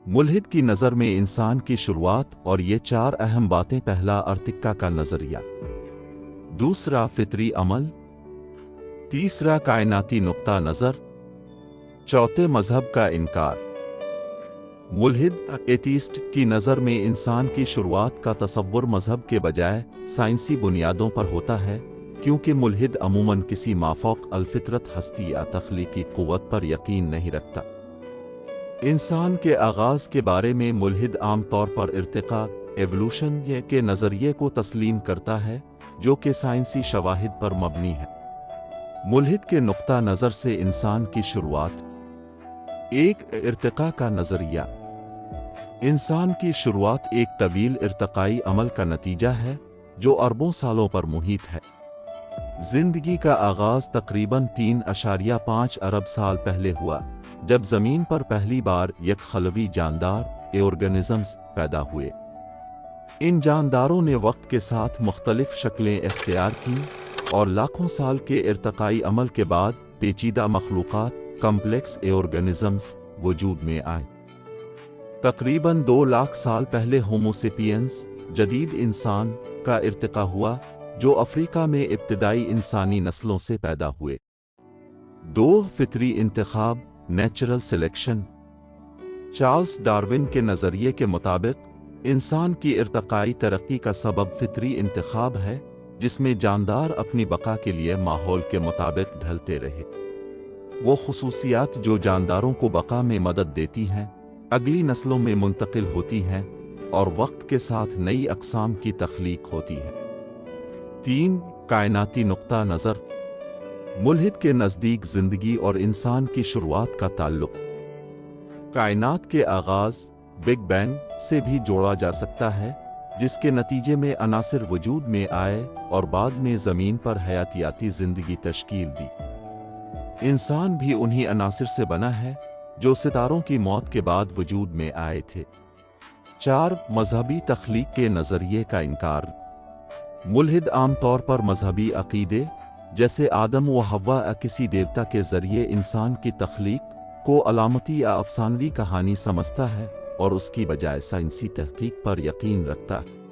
मुल्हिद की नज़र में इंसान की शुरुआत और ये चार अहम बातें। पहला, अर्तिक्का का नज़रिया। दूसरा, फितरी अमल। तीसरा, कायनाती नुक्ता नज़र। चौथे, मजहब का इनकार। मुल्हिद एथीस्ट की नज़र में इंसान की शुरुआत का तसव्वुर मजहब के बजाय साइंसी बुनियादों पर होता है, क्योंकि मुल्हिद अमूमन किसी माफौक अलफितरत हस्ती या तख्लीकी कुव्वत पर यकीन नहीं रखता। इंसान के आगाज के बारे में मुल्हिद आम तौर पर इर्तिका, एवोल्यूशन के नज़रिए को तस्लीम करता है, जो कि साइंसी शवाहिद पर मबनी है। मुल्हिद के नुक्ता नज़र से इंसान की शुरुआत। एक, इर्तिका का नज़रिया। इंसान की शुरुआत एक तवील इर्तिकाई अमल का नतीजा है, जो अरबों सालों पर मुहित है। जिंदगी का आगाज तकरीबन 3.5 अरब साल पहले हुआ, जब जमीन पर पहली बार यकखलवी जानदार ऑर्गेनिजम्स पैदा हुए। इन जानदारों ने वक्त के साथ मुख्तलिफ शक्लें इख्तियार की और लाखों साल के इर्तिकाई अमल के बाद पेचीदा मखलूक़ात, कॉम्प्लेक्स ऑर्गेनिजम्स वजूद में आए। तकरीबन 2 लाख साल पहले होमो सेपियंस, जदीद इंसान, का इर्तिका हुआ, जो अफ्रीका में इब्तिदाई इंसानी नस्लों से पैदा हुए। 2, फितरी इंतखाब, नेचुरल सिलेक्शन। चार्ल्स डार्विन के नज़रिए के मुताबिक इंसान की इर्तिकाई तरक्की का सबब फितरी इंतखाब है, जिसमें जानदार अपनी बका के लिए माहौल के मुताबिक ढलते रहे। वो खुसूसियात जो जानदारों को बका में मदद देती हैं, अगली नस्लों में मुंतकिल होती हैं और वक्त के साथ नई अक़साम की तख्लीक होती है। 3, कायनाती नुक्ता नज़र। मुल्हिद के नज़दीक जिंदगी और इंसान की शुरुआत का ताल्लुक कायनात के आगाज, बिग बैंग, से भी जोड़ा जा सकता है, जिसके नतीजे में अनासिर वजूद में आए और बाद में जमीन पर हयातियाती जिंदगी तश्कील दी। इंसान भी उन्हीं अनासिर से बना है, जो सितारों की मौत के बाद वजूद में आए थे। 4, मजहबी तख्लीक के नज़रिए का इनकार। मुल्हिद आम तौर पर मजहबी अकीदे, जैसे आदम व हव्वा किसी देवता के जरिए इंसान की तख्लीक को अलामती या अफसानवी कहानी समझता है और उसकी बजाय साइंसी तहकीक पर यकीन रखता है।